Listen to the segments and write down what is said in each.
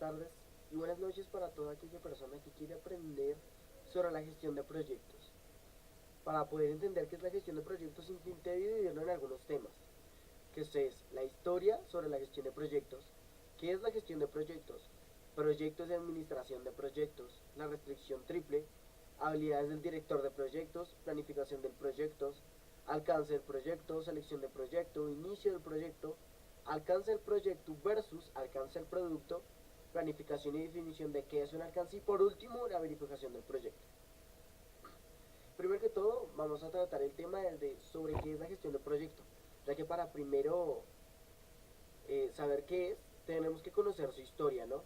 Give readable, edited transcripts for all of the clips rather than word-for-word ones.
tardes y buenas noches para toda aquella persona que quiere aprender sobre la gestión de proyectos. Para poder entender qué es la gestión de proyectos, intenté dividirlo en algunos temas, que es la historia sobre la gestión de proyectos, qué es la gestión de proyectos, proyectos de administración de proyectos, la restricción triple, habilidades del director de proyectos, planificación del proyecto, alcance del proyecto, selección de proyecto, inicio del proyecto, alcance del proyecto versus alcance del producto, planificación y definición de qué es un alcance y por último la verificación del proyecto. Primero que todo vamos a tratar el tema sobre qué es la gestión de proyecto, ya que para primero saber qué es, tenemos que conocer su historia, ¿no?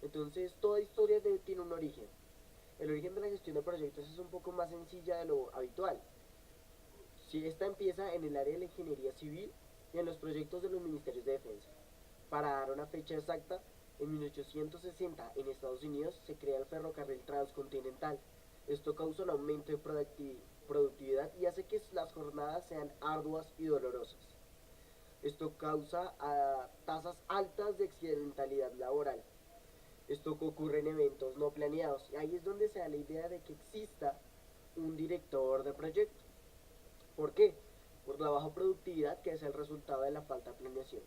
Entonces toda historia tiene un origen. El origen de la gestión de proyectos es un poco más sencilla de lo habitual. Si esta empieza en el área de la ingeniería civil y en los proyectos de los ministerios de defensa. Para dar una fecha exacta, en 1860 en Estados Unidos se crea el ferrocarril transcontinental. Esto causa un aumento de productividad y hace que las jornadas sean arduas y dolorosas. Esto causa tasas altas de accidentalidad laboral. Esto ocurre en eventos no planeados. Y ahí es donde se da la idea de que exista un director de proyecto. ¿Por qué? Por la baja productividad que es el resultado de la falta de planeación.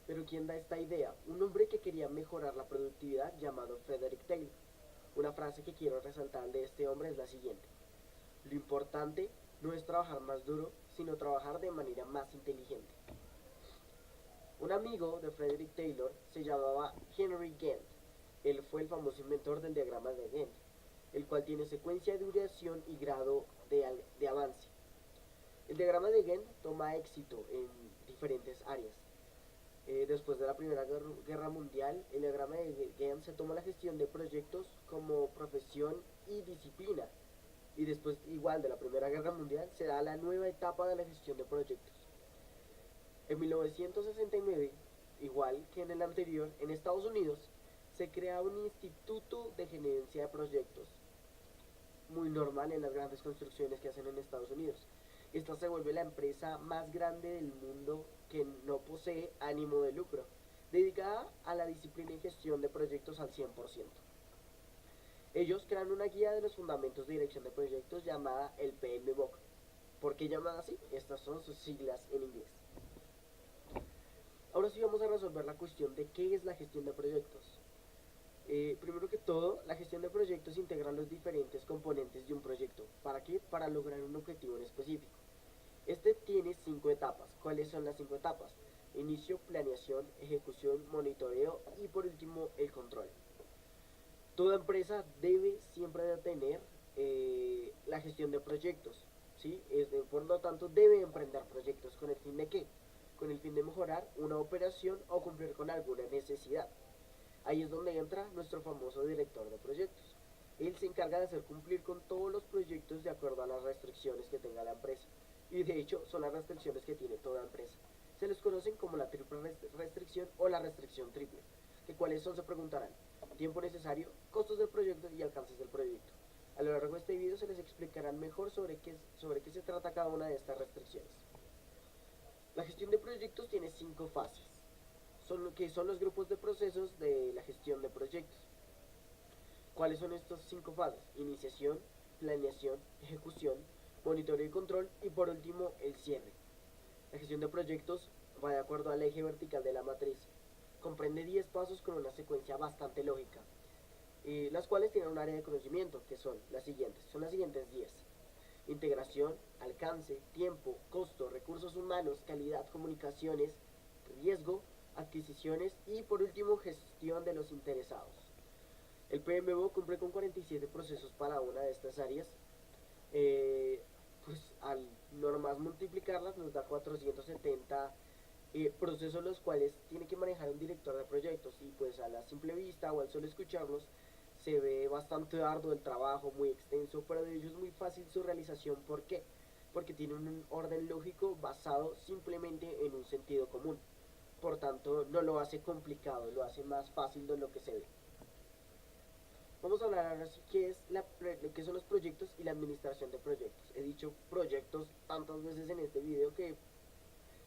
Pero ¿quién da esta idea? Un hombre que quería mejorar la productividad llamado Frederick Taylor. Una frase que quiero resaltar de este hombre es la siguiente. Lo importante no es trabajar más duro, sino trabajar de manera más inteligente. Un amigo de Frederick Taylor se llamaba Henry Gantt. Él fue el famoso inventor del diagrama de Gantt, el cual tiene secuencia de duración y grado de avance. El diagrama de Gantt toma éxito en diferentes áreas. Después de la Primera Guerra Mundial, el diagrama de Gantt se toma la gestión de proyectos como profesión y disciplina. Y después, igual de la Primera Guerra Mundial, se da la nueva etapa de la gestión de proyectos. En 1969, igual que en el anterior, en Estados Unidos, se crea un instituto de gerencia de proyectos, muy normal en las grandes construcciones que hacen en Estados Unidos. Esta se vuelve la empresa más grande del mundo que no posee ánimo de lucro, dedicada a la disciplina y gestión de proyectos al 100%. Ellos crean una guía de los fundamentos de dirección de proyectos llamada el PMBOK. ¿Por qué llamada así? Estas son sus siglas en inglés. Ahora sí vamos a resolver la cuestión de qué es la gestión de proyectos. Primero que todo, la gestión de proyectos integra los diferentes componentes de un proyecto. ¿Para qué? Para lograr un objetivo en específico. Este tiene 5 etapas. ¿Cuáles son las 5 etapas? Inicio, planeación, ejecución, monitoreo y por último el control. Toda empresa debe siempre de tener la gestión de proyectos, ¿sí? Por lo tanto, debe emprender proyectos con el fin de ¿qué? Con el fin de mejorar una operación o cumplir con alguna necesidad. Ahí es donde entra nuestro famoso director de proyectos. Él se encarga de hacer cumplir con todos los proyectos de acuerdo a las restricciones que tenga la empresa. Y de hecho son las restricciones que tiene toda empresa. Se les conocen como la triple restricción o la restricción triple. ¿Que cuáles son? Se preguntarán. Tiempo necesario, costos del proyecto y alcances del proyecto. A lo largo de este video se les explicarán mejor sobre qué se trata cada una de estas restricciones. La gestión de proyectos tiene 5 fases, que son los grupos de procesos de la gestión de proyectos. ¿Cuáles son estas 5 fases? Iniciación, planeación, ejecución, monitoreo y control y por último el cierre. La gestión de proyectos va de acuerdo al eje vertical de la matriz. Comprende 10 pasos con una secuencia bastante lógica, las cuales tienen un área de conocimiento que son las siguientes 10. Integración, alcance, tiempo, costo, recursos humanos, calidad, comunicaciones, riesgo, adquisiciones y por último gestión de los interesados. El PMBOK cumple con 47 procesos para una de estas áreas. Pues al normas multiplicarlas nos da 470 procesos los cuales tiene que manejar un director de proyectos y pues a la simple vista o al solo escucharlos se ve bastante arduo el trabajo, muy extenso, pero de ello es muy fácil su realización. ¿Por qué? Porque tiene un orden lógico basado simplemente en un sentido común. Por tanto, no lo hace complicado, lo hace más fácil de lo que se ve. Vamos a hablar ahora sí qué son los proyectos y la administración de proyectos. He dicho proyectos tantas veces en este video que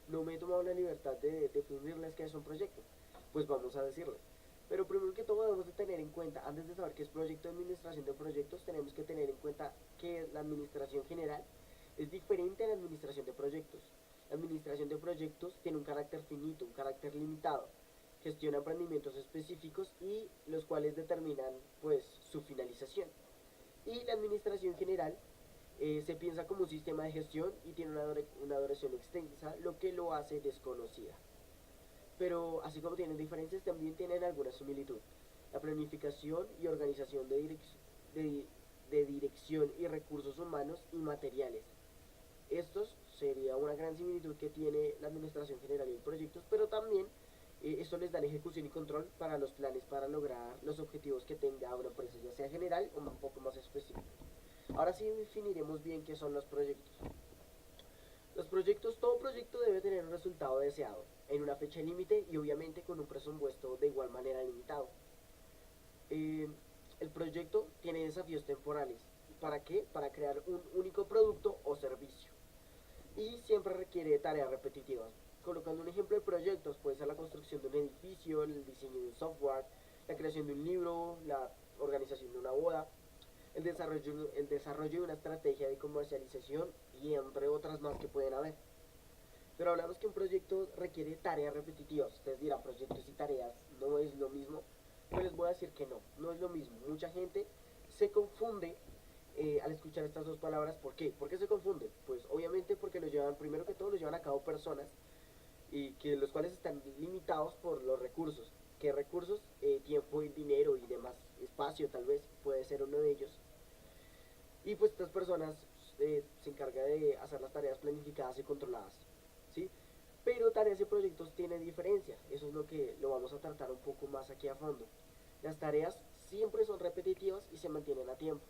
no me he tomado la libertad de definirles qué es un proyecto. Pues vamos a decirles. Pero primero que todo debemos de tener en cuenta, antes de saber qué es proyecto de administración de proyectos, tenemos que tener en cuenta que la administración general es diferente a la administración de proyectos. La administración de proyectos tiene un carácter finito, un carácter limitado, gestiona emprendimientos específicos y los cuales determinan pues su finalización. Y la administración general se piensa como un sistema de gestión y tiene una duración extensa, lo que lo hace desconocida. Pero así como tienen diferencias, también tienen alguna similitud. La planificación y organización de dirección y recursos humanos y materiales. Estos sería una gran similitud que tiene la administración general y proyectos, pero también esto les da ejecución y control para los planes para lograr los objetivos que tenga una empresa, ya sea general o un poco más específico. Ahora sí definiremos bien qué son los proyectos. Los proyectos, todo proyecto debe tener un resultado deseado, en una fecha límite y obviamente con un presupuesto de igual manera limitado. El proyecto tiene desafíos temporales. ¿Para qué? Para crear un único producto o servicio. Y siempre requiere tareas repetitivas. Colocando un ejemplo de proyectos, puede ser la construcción de un edificio, el diseño de un software, la creación de un libro, la organización de una boda, el desarrollo de una estrategia de comercialización y entre otras más que pueden haber. Pero hablamos que un proyecto requiere tareas repetitivas. Ustedes dirán, proyectos y tareas no es lo mismo. Pues les voy a decir que no, no es lo mismo. Mucha gente se confunde al escuchar estas dos palabras. ¿Por qué? ¿Por qué se confunden? Pues obviamente porque lo llevan, primero que todo, lo llevan a cabo personas y que los cuales están limitados por los recursos. ¿Qué recursos? Tiempo y dinero y demás. Espacio tal vez puede ser uno de ellos. Y pues estas personas se encargan de hacer las tareas planificadas y controladas, ¿sí? Pero tareas y proyectos tienen diferencia. Eso es lo que lo vamos a tratar un poco más aquí a fondo. Las tareas siempre son repetitivas y se mantienen a tiempo.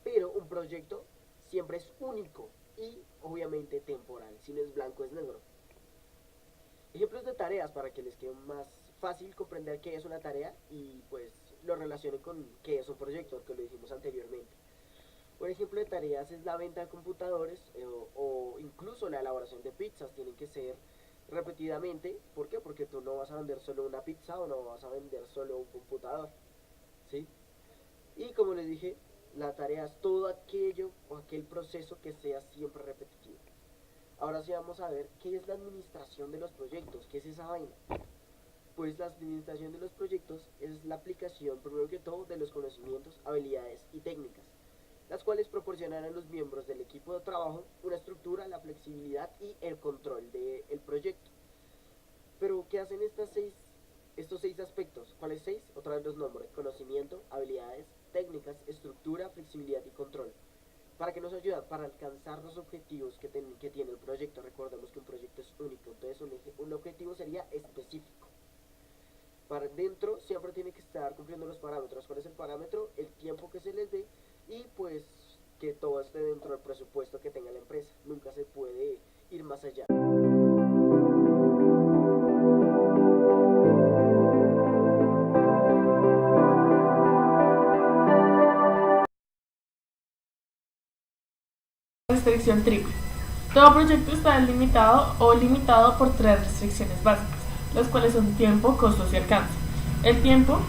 Pero un proyecto siempre es único y obviamente temporal. Si no es blanco es negro. Ejemplos de tareas para que les quede más fácil comprender qué es una tarea y pues lo relacionen con qué es un proyecto, que lo dijimos anteriormente. Un ejemplo de tareas es la venta de computadores o incluso la elaboración de pizzas. Tienen que ser repetidamente. ¿Por qué? Porque tú no vas a vender solo una pizza o no vas a vender solo un computador, ¿sí? Y como les dije, la tarea es todo aquello o aquel proceso que sea siempre repetitivo. Ahora sí vamos a ver qué es la administración de los proyectos, qué es esa vaina. Pues la administración de los proyectos es la aplicación, primero que todo, de los conocimientos, habilidades y técnicas, las cuales proporcionan a los miembros del equipo de trabajo una estructura, la flexibilidad y el control del proyecto. Pero, ¿qué hacen estos seis aspectos? ¿Cuáles seis? Otra vez los nombres: conocimiento, habilidades, técnicas, estructura, flexibilidad y control. ¿Para qué nos ayudan? Para alcanzar los objetivos que tiene el proyecto. Recordemos que un proyecto es único, entonces un objetivo sería específico. Para dentro siempre tiene que estar cumpliendo los parámetros. ¿Cuál es el parámetro? El tiempo que se les dé y pues que todo esté dentro del presupuesto que tenga la empresa. Nunca se puede ir más allá. Restricción triple. Todo proyecto está limitado o limitado por tres restricciones básicas, las cuales son tiempo, costos y alcance. El tiempo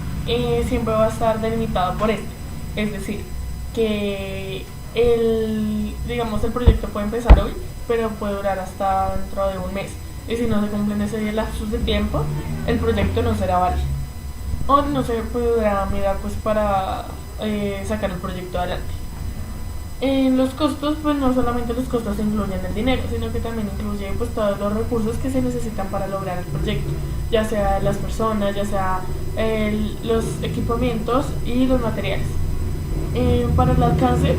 siempre va a estar delimitado por este, es decir, que digamos, el proyecto puede empezar hoy, pero puede durar hasta dentro de un mes. Y si no se cumplen ese lapsus de tiempo, el proyecto no será válido. O no se podrá mirar pues para sacar el proyecto adelante. En los costos, pues no solamente los costos incluyen el dinero, sino que también incluye pues todos los recursos que se necesitan para lograr el proyecto, ya sea las personas, ya sea los equipamientos y los materiales. Para el alcance,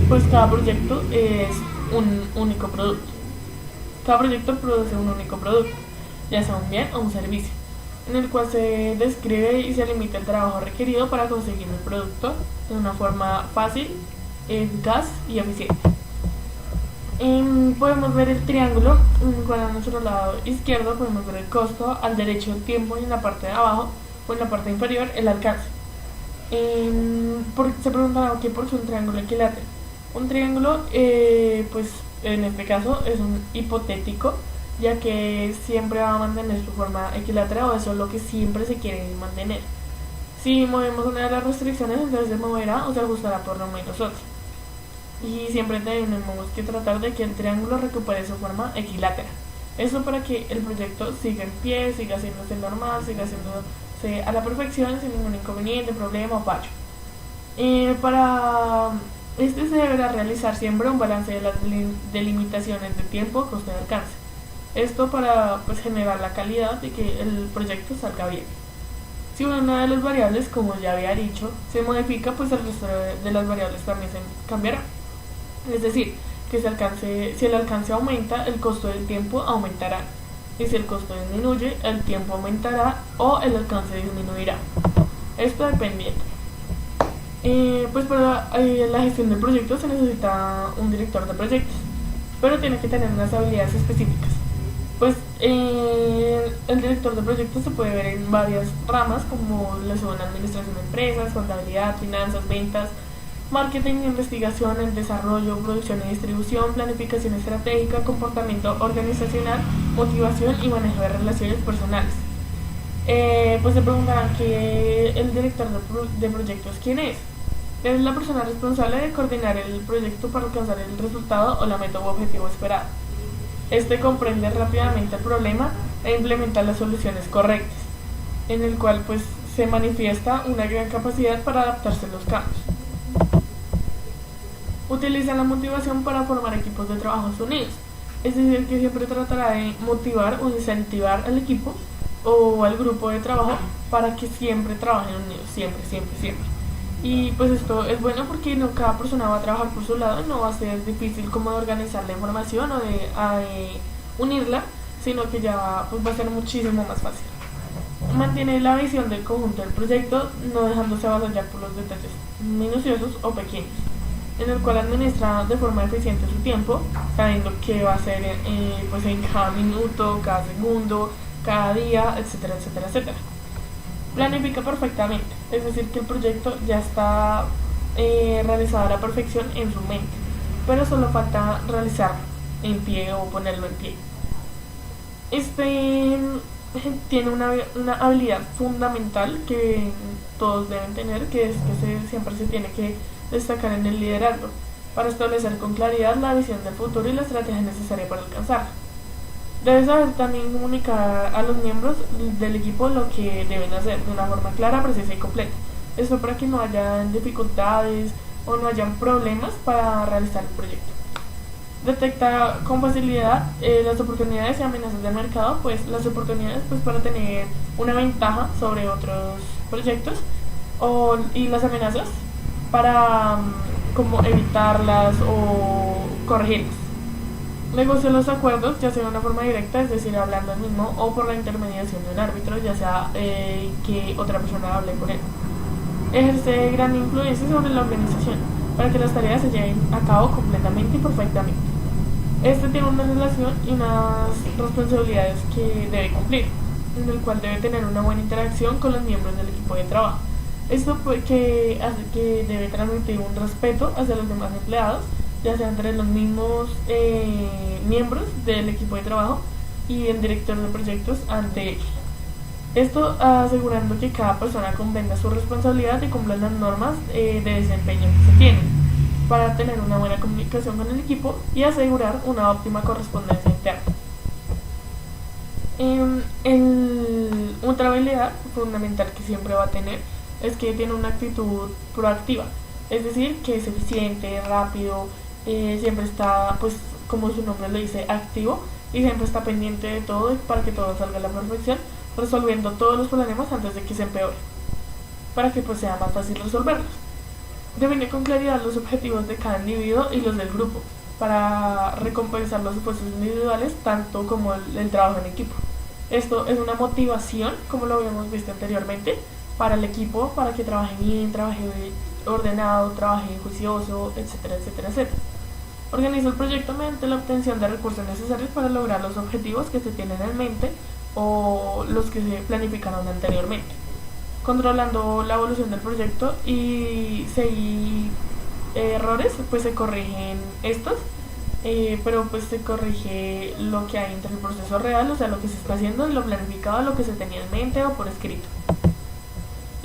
pues cada proyecto es un único producto. Cada proyecto produce un único producto, ya sea un bien o un servicio, en el cual se describe y se limita el trabajo requerido para conseguir el producto de una forma fácil, eficaz y eficiente. Podemos ver el triángulo, en el cual a nuestro lado izquierdo podemos ver el costo, al derecho el tiempo y en la parte de abajo o en la parte inferior el alcance. Se preguntará, ¿qué por qué un triángulo equilátero? Un triángulo, pues en este caso es un hipotético, ya que siempre va a mantener su forma equilátera, o eso es lo que siempre se quiere mantener. Si movemos una de las restricciones, entonces se moverá o se ajustará por lo menos otra. Y siempre tenemos que tratar de que el triángulo recupere su forma equilátera. Eso para que el proyecto siga en pie, siga haciéndose normal, siga haciéndose a la perfección sin ningún inconveniente, problema o fallo. Para este se deberá realizar siempre un balance de las delimitaciones de tiempo, costo y alcance. Esto para pues, generar la calidad de que el proyecto salga bien. Si una de las variables, como ya había dicho, se modifica, pues el resto de las variables también se cambiará. Es decir, que si el alcance aumenta, el costo del tiempo aumentará. Y si el costo disminuye, el tiempo aumentará o el alcance disminuirá. Esto dependiendo. Pues para la gestión del proyecto se necesita un director de proyectos, pero tiene que tener unas habilidades específicas. Pues el director de proyectos se puede ver en varias ramas, como lo son administración de empresas, contabilidad, finanzas, ventas, marketing, investigación, el desarrollo, producción y distribución, planificación estratégica, comportamiento organizacional, motivación y manejo de relaciones personales. Pues se preguntarán que el director de proyectos, ¿quién es? Es la persona responsable de coordinar el proyecto para alcanzar el resultado o la meta u objetivo esperado. Este comprende rápidamente el problema e implementa las soluciones correctas, en el cual pues se manifiesta una gran capacidad para adaptarse a los cambios. Utiliza la motivación para formar equipos de trabajo unidos, es decir, que siempre tratará de motivar o incentivar al equipo o al grupo de trabajo para que siempre trabajen unidos, siempre. Y pues esto es bueno porque no cada persona va a trabajar por su lado, no va a ser difícil como de organizar la información o de unirla, sino que ya pues va a ser muchísimo más fácil. Mantiene la visión del conjunto del proyecto, no dejándose avasallar por los detalles minuciosos o pequeños, en el cual administra de forma eficiente su tiempo, sabiendo qué va a hacer pues en cada minuto, cada segundo, cada día, etcétera. Planifica perfectamente, es decir, que el proyecto ya está realizado a la perfección en su mente, pero solo falta realizarlo en pie o ponerlo en pie. Este tiene una habilidad fundamental que todos deben tener, que es que siempre se tiene que destacar en el liderazgo, para establecer con claridad la visión del futuro y la estrategia necesaria para alcanzarla. Debes saber también comunicar a los miembros del equipo lo que deben hacer de una forma clara, precisa y completa. Esto para que no haya dificultades o no hayan problemas para realizar el proyecto. Detecta con facilidad las oportunidades y amenazas del mercado, pues las oportunidades pues para tener una ventaja sobre otros proyectos y las amenazas para como evitarlas o corregirlas. Negocia los acuerdos, ya sea de una forma directa, es decir, hablando al mismo, o por la intermediación de un árbitro, ya sea que otra persona hable con él. Ejerce gran influencia sobre la organización para que las tareas se lleven a cabo completamente y perfectamente. Este tiene una relación y unas responsabilidades que debe cumplir, en el cual debe tener una buena interacción con los miembros del equipo de trabajo. Esto que hace que debe transmitir un respeto hacia los demás empleados, ya sea entre los mismos miembros del equipo de trabajo y el director de proyectos ante ellos. Esto asegurando que cada persona comprenda su responsabilidad y cumpla las normas de desempeño que se tienen para tener una buena comunicación con el equipo y asegurar una óptima correspondencia interna. Otra habilidad fundamental que siempre va a tener es que tiene una actitud proactiva, es decir, que es eficiente, rápido, siempre está, pues como su nombre lo dice, activo y siempre está pendiente de todo para que todo salga a la perfección, resolviendo todos los problemas antes de que se empeore, para que pues sea más fácil resolverlos. Define con claridad los objetivos de cada individuo y los del grupo, para recompensar los esfuerzos individuales tanto como el trabajo en equipo. Esto es una motivación, como lo habíamos visto anteriormente, para el equipo, para que trabaje bien, trabaje ordenado, trabaje juicioso, etcétera. Organiza el proyecto mediante la obtención de recursos necesarios para lograr los objetivos que se tienen en mente o los que se planificaron anteriormente, controlando la evolución del proyecto y si hay errores, pues se corrigen estos, pero pues se corrige lo que hay entre el proceso real, o sea, lo que se está haciendo y lo planificado, lo que se tenía en mente o por escrito.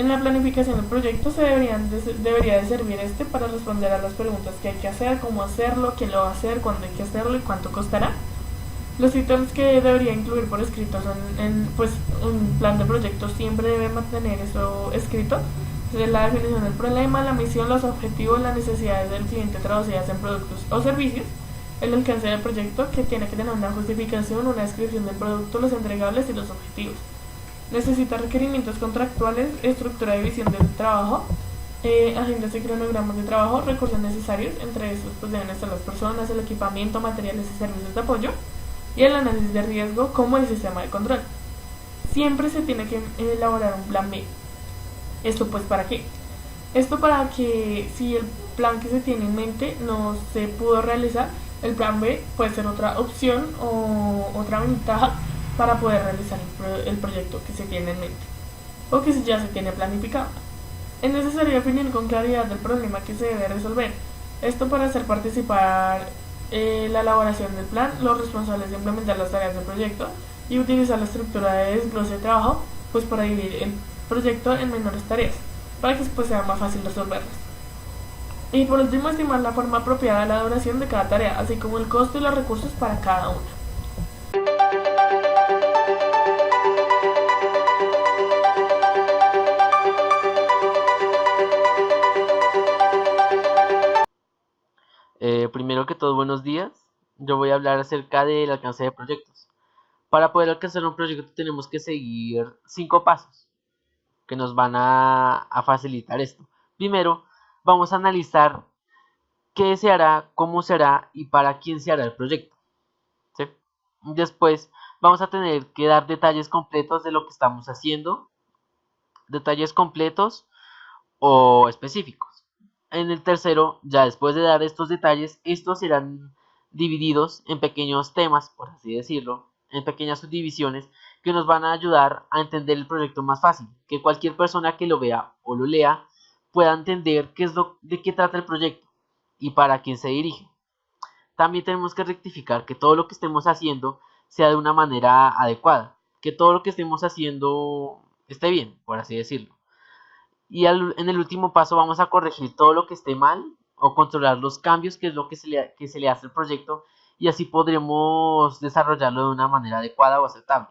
En la planificación del proyecto debería de servir para responder a las preguntas que hay que hacer, cómo hacerlo, quién lo va a hacer, cuándo hay que hacerlo y cuánto costará. Los ítems que debería incluir por escrito son, pues un plan de proyecto siempre debe mantener eso escrito. La definición del problema, la misión, los objetivos, las necesidades del cliente traducidas en productos o servicios, el alcance del proyecto que tiene que tener una justificación, una descripción del producto, los entregables y los objetivos. Necesita requerimientos contractuales, estructura de visión del trabajo, agendas y cronogramas de trabajo, recursos necesarios, entre estos pues deben estar las personas, el equipamiento, materiales y servicios de apoyo, y el análisis de riesgo como el sistema de control. Siempre se tiene que elaborar un plan B. ¿Esto pues para qué? Esto para que si el plan que se tiene en mente no se pudo realizar, el plan B puede ser otra opción o otra ventaja para poder realizar el proyecto que se tiene en mente o que ya se tiene planificado. Es necesario definir con claridad el problema que se debe resolver. Esto para hacer participar la elaboración del plan, los responsables de implementar las tareas del proyecto y utilizar la estructura de desglose de trabajo pues para dividir el proyecto en menores tareas para que pues sea más fácil resolverlas. Y por último, estimar la forma apropiada de la duración de cada tarea, así como el costo y los recursos para cada una. Primero que todo, buenos días. Yo voy a hablar acerca del alcance de proyectos. Para poder alcanzar un proyecto tenemos que seguir 5 pasos que nos van a facilitar esto. Primero, vamos a analizar qué se hará, cómo se hará y para quién se hará el proyecto, ¿sí? Después, vamos a tener que dar detalles completos de lo que estamos haciendo, detalles completos o específicos. En el tercero, ya después de dar estos detalles, estos serán divididos en pequeños temas, por así decirlo, en pequeñas subdivisiones que nos van a ayudar a entender el proyecto más fácil, que cualquier persona que lo vea o lo lea pueda entender de qué trata el proyecto y para quién se dirige. También tenemos que rectificar que todo lo que estemos haciendo sea de una manera adecuada, que todo lo que estemos haciendo esté bien, por así decirlo. Y en el último paso vamos a corregir todo lo que esté mal o controlar los cambios, que es lo que se le hace al proyecto, y así podremos desarrollarlo de una manera adecuada o aceptable.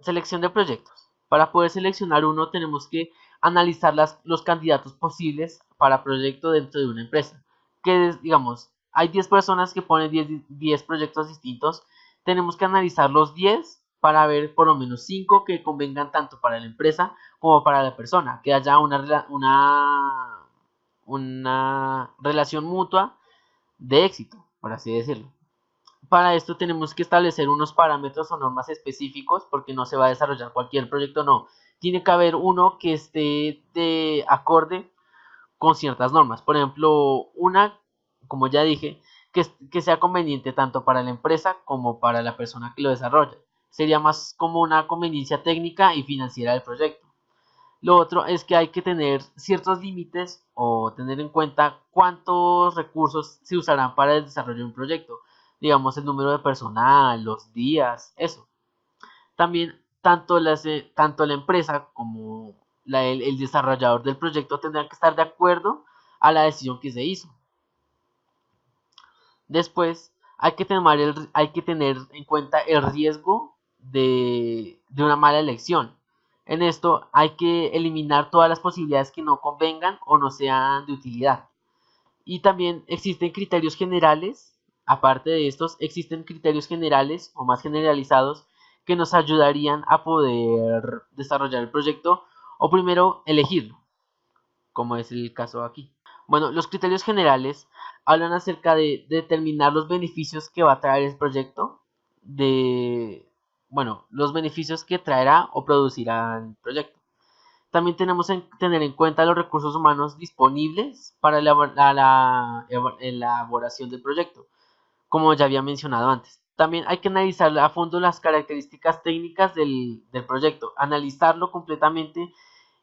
Selección de proyectos. Para poder seleccionar uno tenemos que analizar los candidatos posibles para proyecto dentro de una empresa. Que digamos, hay 10 personas que ponen 10 proyectos distintos. Tenemos que analizar los 10 para ver por lo menos 5 que convengan tanto para la empresa como para la persona. Que haya una relación mutua de éxito, por así decirlo. Para esto tenemos que establecer unos parámetros o normas específicos porque no se va a desarrollar cualquier proyecto, no. Tiene que haber uno que esté de acorde con ciertas normas. Por ejemplo, una, como ya dije, que sea conveniente tanto para la empresa como para la persona que lo desarrolla. Sería más como una conveniencia técnica y financiera del proyecto. Lo otro es que hay que tener ciertos límites o tener en cuenta cuántos recursos se usarán para el desarrollo de un proyecto. Digamos el número de personal, los días, eso. También tanto la empresa como el desarrollador del proyecto tendrán que estar de acuerdo a la decisión que se hizo. Después hay que tener en cuenta el riesgo de una mala elección. En esto hay que eliminar todas las posibilidades que no convengan o no sean de utilidad. Y también existen criterios generales, aparte de estos, existen criterios generales o más generalizados que nos ayudarían a poder desarrollar el proyecto o primero elegirlo, como es el caso aquí. Bueno, los criterios generales hablan acerca de determinar los beneficios que va a traer el proyecto, los beneficios que traerá o producirá el proyecto. También tenemos que tener en cuenta los recursos humanos disponibles para la elaboración del proyecto, como ya había mencionado antes. También hay que analizar a fondo las características técnicas del proyecto, analizarlo completamente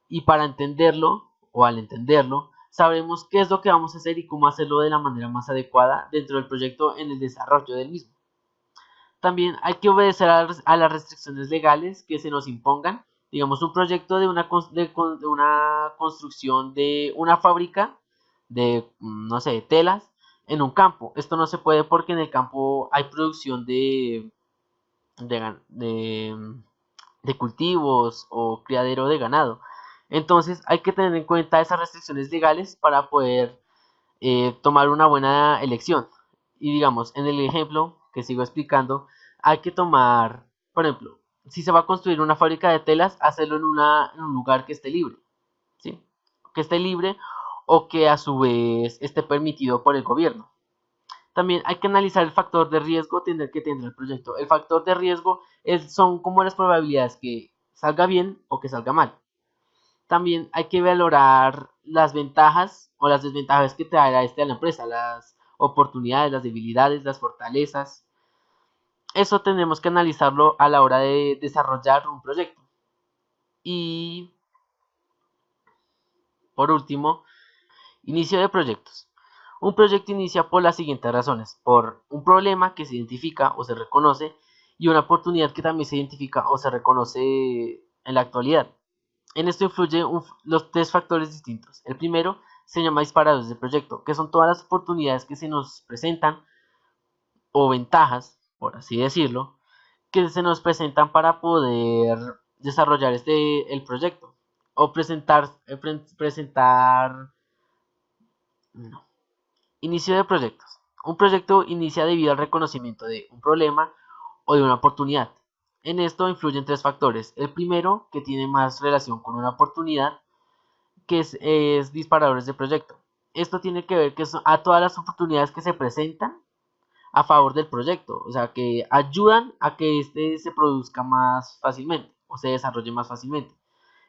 y para entenderlo o al entenderlo, sabremos qué es lo que vamos a hacer y cómo hacerlo de la manera más adecuada dentro del proyecto en el desarrollo del mismo. También hay que obedecer a las restricciones legales que se nos impongan digamos, un proyecto de de una construcción de una fábrica de, no sé, telas en un campo. Esto no se puede porque en el campo hay producción de, gan- de cultivos o criadero de ganado. Entonces hay que tener en cuenta esas restricciones legales para poder tomar una buena elección. Y digamos, en el ejemplo que sigo explicando, hay que tomar, por ejemplo, si se va a construir una fábrica de telas, hacerlo en un lugar que esté libre, ¿sí? Que esté libre o que a su vez esté permitido por el gobierno. También hay que analizar el factor de riesgo que tendrá el proyecto. El factor de riesgo son como las probabilidades que salga bien o que salga mal. También hay que valorar las ventajas o las desventajas que traerá a la empresa, las oportunidades, las debilidades, las fortalezas. Eso tenemos que analizarlo a la hora de desarrollar un proyecto. Y por último, inicio de proyectos. Un proyecto inicia por las siguientes razones: por un problema que se identifica o se reconoce y una oportunidad que también se identifica o se reconoce en la actualidad. En esto influyen los tres factores distintos. El primero se llama disparadores de proyecto, que son todas las oportunidades que se nos presentan o ventajas, por así decirlo, que se nos presentan para poder desarrollar el proyecto o presentar no. Inicio de proyectos. Un proyecto inicia debido al reconocimiento de un problema o de una oportunidad. En esto influyen tres factores. El primero, que tiene más relación con una oportunidad, que es disparadores de proyecto. Esto tiene que ver que son a todas las oportunidades que se presentan a favor del proyecto, o sea, que ayudan a que este se produzca más fácilmente o se desarrolle más fácilmente.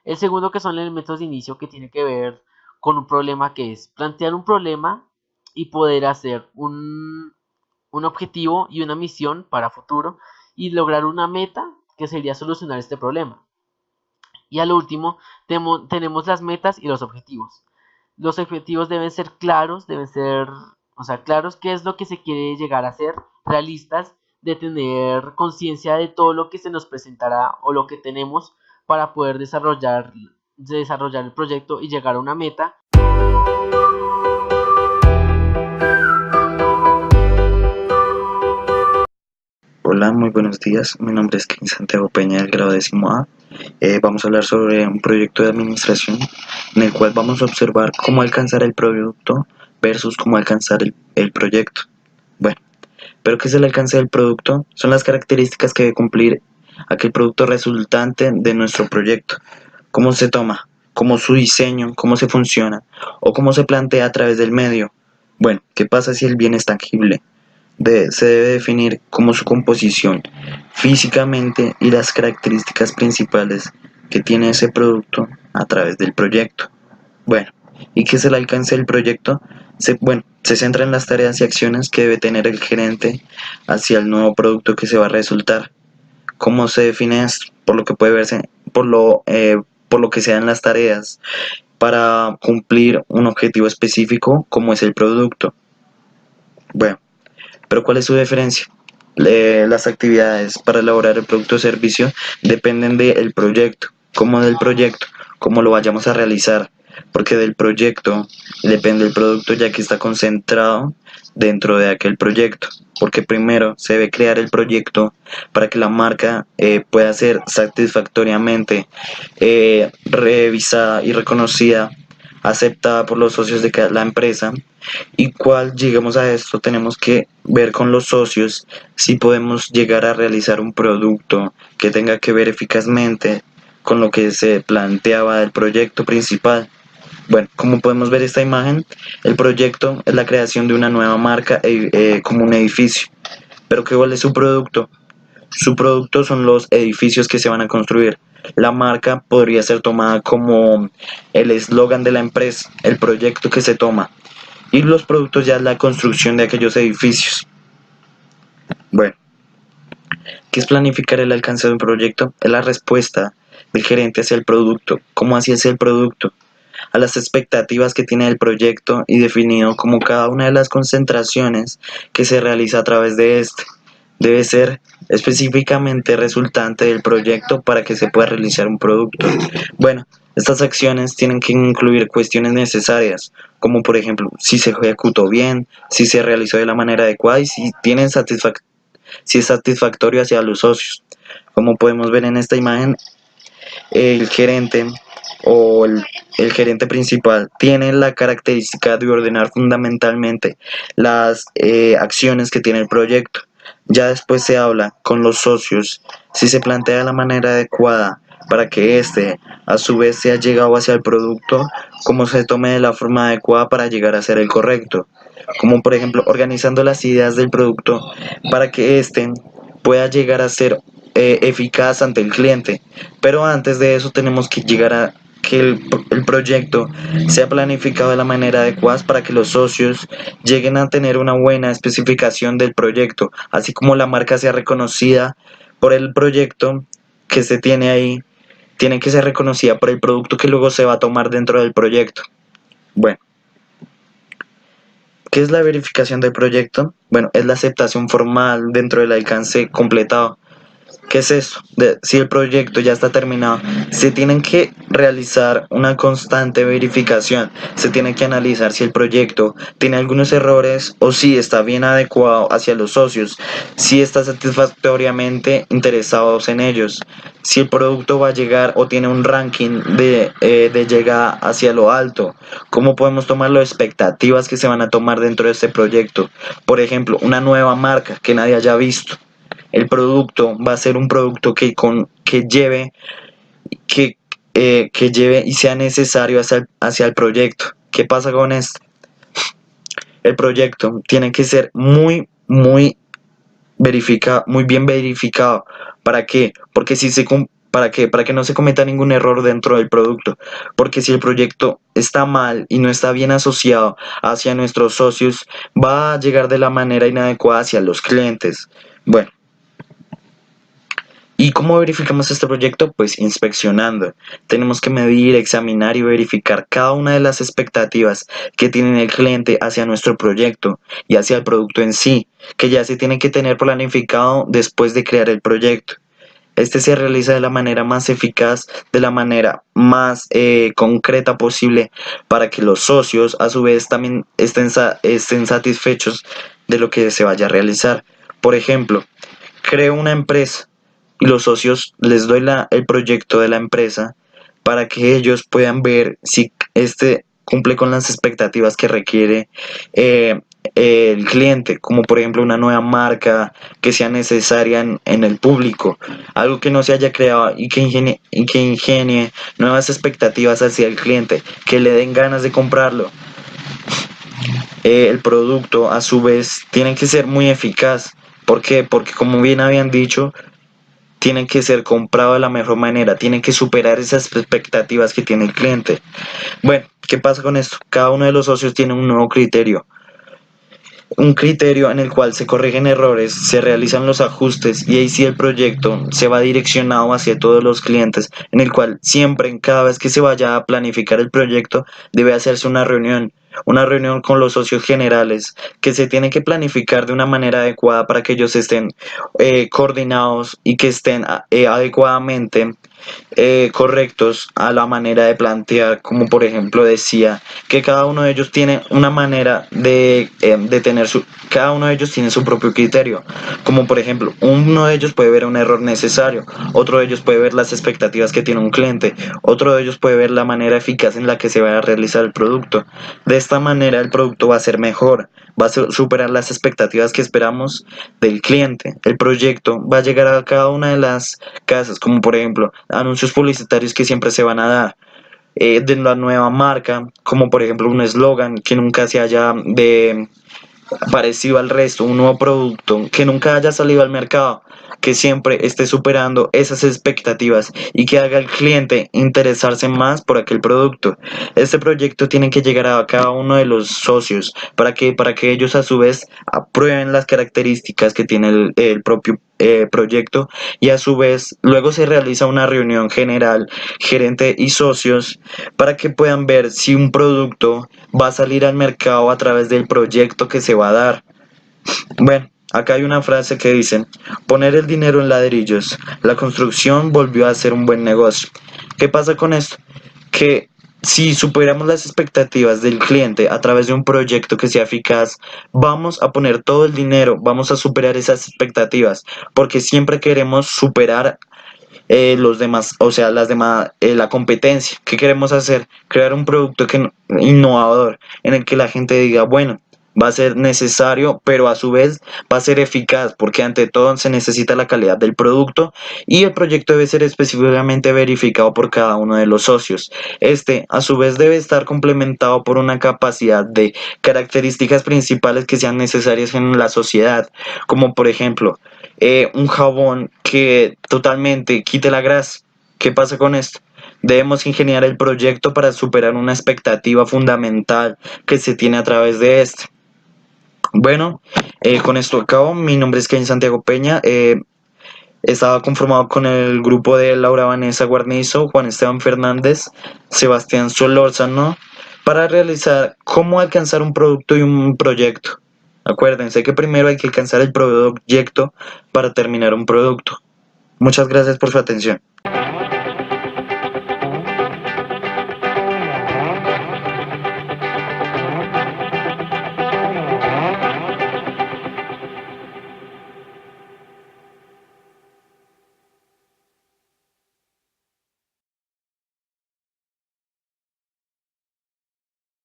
El segundo, que son elementos de inicio, que tiene que ver con un problema, que es plantear un problema y poder hacer un objetivo y una misión para futuro y lograr una meta que sería solucionar este problema. Y al último, tenemos las metas y los objetivos. Los objetivos deben ser claros, o sea, claros qué es lo que se quiere llegar a hacer, realistas, de tener conciencia de todo lo que se nos presentará o lo que tenemos para poder desarrollar el proyecto y llegar a una meta. Hola, muy buenos días. Mi nombre es Kevin Santiago Peña del grado 10A. Vamos a hablar sobre un proyecto de administración en el cual vamos a observar cómo alcanzar el producto versus cómo alcanzar el proyecto. Bueno, pero ¿qué es el alcance del producto? Son las características que debe cumplir aquel producto resultante de nuestro proyecto. ¿Cómo se toma? ¿Cómo su diseño? ¿Cómo se funciona? ¿O cómo se plantea a través del medio? Bueno, ¿qué pasa si el bien es tangible? Se debe definir como su composición físicamente y las características principales que tiene ese producto a través del proyecto. Bueno, ¿y qué es el alcance del proyecto? Se centra en las tareas y acciones que debe tener el gerente hacia el nuevo producto que se va a resultar. ¿Cómo se define esto? Por lo que puede verse, por lo que sean las tareas para cumplir un objetivo específico como es el producto. Bueno, pero ¿cuál es su diferencia? Las actividades para elaborar el producto o servicio dependen del proyecto, cómo lo vayamos a realizar, porque del proyecto depende el producto, ya que está concentrado dentro de aquel proyecto, porque primero se debe crear el proyecto para que la marca pueda ser satisfactoriamente revisada y reconocida, aceptada por los socios de la empresa. Y cual lleguemos a esto, tenemos que ver con los socios si podemos llegar a realizar un producto que tenga que ver eficazmente con lo que se planteaba del proyecto principal. Bueno, como podemos ver esta imagen, el proyecto es la creación de una nueva marca como un edificio. Pero ¿cuál es su producto? Su producto son los edificios que se van a construir. La marca podría ser tomada como el eslogan de la empresa, el proyecto que se toma. Y los productos ya es la construcción de aquellos edificios. Bueno, ¿qué es planificar el alcance de un proyecto? Es la respuesta del gerente hacia el producto. ¿Cómo así es el producto? A las expectativas que tiene el proyecto y definido como cada una de las concentraciones que se realiza a través de este. debe ser específicamente resultante del proyecto para que se pueda realizar un producto. Bueno, estas acciones tienen que incluir cuestiones necesarias, como por ejemplo, si se ejecutó bien, si se realizó de la manera adecuada y si si es satisfactorio hacia los socios. Como podemos ver en esta imagen, el gerente o el gerente principal tiene la característica de ordenar fundamentalmente las acciones que tiene el proyecto. Ya después se habla con los socios si se plantea de la manera adecuada para que éste a su vez sea llegado hacia el producto, como se tome de la forma adecuada para llegar a ser el correcto, como por ejemplo organizando las ideas del producto para que éste pueda llegar a ser eficaz ante el cliente. Pero antes de eso tenemos que llegar a que el proyecto sea planificado de la manera adecuada para que los socios lleguen a tener una buena especificación del proyecto, así como la marca sea reconocida por el proyecto que se tiene ahí, tiene que ser reconocida por el producto que luego se va a tomar dentro del proyecto. Bueno, ¿qué es la verificación del proyecto? Bueno, es la aceptación formal dentro del alcance completado. ¿Qué es eso? Si el proyecto ya está terminado, se tienen que realizar una constante verificación, se tiene que analizar si el proyecto tiene algunos errores o si está bien adecuado hacia los socios, si está satisfactoriamente interesados en ellos, si el producto va a llegar o tiene un ranking de llegada hacia lo alto, cómo podemos tomar las expectativas que se van a tomar dentro de este proyecto, por ejemplo, una nueva marca que nadie haya visto. El producto va a ser un producto que lleve que lleve y sea necesario hacia el proyecto. ¿Qué pasa con esto? El proyecto tiene que ser muy muy bien verificado. ¿Para qué? Porque si se ¿Para qué? Para que no se cometa ningún error dentro del producto. Porque si el proyecto está mal y no está bien asociado hacia nuestros socios, va a llegar de la manera inadecuada hacia los clientes. Bueno, ¿y cómo verificamos este proyecto? Pues inspeccionando. Tenemos que medir, examinar y verificar cada una de las expectativas que tiene el cliente hacia nuestro proyecto y hacia el producto en sí, que ya se tiene que tener planificado después de crear el proyecto. Este se realiza de la manera más eficaz, de la manera más concreta posible para que los socios a su vez también estén satisfechos de lo que se vaya a realizar. Por ejemplo, creo una empresa y los socios les doy el proyecto de la empresa para que ellos puedan ver si este cumple con las expectativas que requiere el cliente, como por ejemplo una nueva marca que sea necesaria en el público, algo que no se haya creado y que ingenie nuevas expectativas hacia el cliente, que le den ganas de comprarlo. El producto a su vez tiene que ser muy eficaz. ¿Por qué? Porque como bien habían dicho, tienen que ser comprado de la mejor manera, tienen que superar esas expectativas que tiene el cliente. Bueno, ¿qué pasa con esto? Cada uno de los socios tiene un nuevo criterio. Un criterio en el cual se corrigen errores, se realizan los ajustes y ahí sí el proyecto se va direccionado hacia todos los clientes, en el cual siempre, cada vez que se vaya a planificar el proyecto, debe hacerse una reunión con los socios generales, que se tiene que planificar de una manera adecuada para que ellos estén coordinados y que estén adecuadamente correctos a la manera de plantear, como por ejemplo decía, que cada uno de ellos tiene una manera de tener cada uno de ellos tiene su propio criterio, como por ejemplo, uno de ellos puede ver un error necesario, otro de ellos puede ver las expectativas que tiene un cliente, otro de ellos puede ver la manera eficaz en la que se va a realizar el producto. De esta manera el producto va a ser mejor, va a superar las expectativas que esperamos del cliente. El proyecto va a llegar a cada una de las casas, como por ejemplo anuncios publicitarios que siempre se van a dar, de la nueva marca, como por ejemplo un eslogan que nunca se haya parecido al resto, un nuevo producto que nunca haya salido al mercado, que siempre esté superando esas expectativas y que haga al cliente interesarse más por aquel producto. Este proyecto tiene que llegar a cada uno de los socios para que ellos a su vez aprueben las características que tiene el propio proyecto y a su vez luego se realiza una reunión general, gerente y socios para que puedan ver si un producto va a salir al mercado a través del proyecto que se va a dar. Bueno, Acá hay una frase que dice, poner el dinero en ladrillos, la construcción volvió a ser un buen negocio. ¿Qué pasa con esto? Que si superamos las expectativas del cliente a través de un proyecto que sea eficaz, vamos a poner todo el dinero, vamos a superar esas expectativas, porque siempre queremos superar los demás, o sea, las demás, la competencia. ¿Qué queremos hacer? Crear un producto innovador en el que la gente diga, bueno, va a ser necesario, pero a su vez va a ser eficaz, porque ante todo se necesita la calidad del producto y el proyecto debe ser específicamente verificado por cada uno de los socios. Este, a su vez, debe estar complementado por una capacidad de características principales que sean necesarias en la sociedad, como por ejemplo, un jabón que totalmente quite la grasa. ¿Qué pasa con esto? Debemos ingeniar el proyecto para superar una expectativa fundamental que se tiene a través de este. Bueno, con esto acabo. Mi nombre es Ken Santiago Peña. Estaba conformado con el grupo de Laura Vanessa Guarnizo, Juan Esteban Fernández, Sebastián Solórzano, para realizar cómo alcanzar un producto y un proyecto. Acuérdense que primero hay que alcanzar el proyecto para terminar un producto. Muchas gracias por su atención.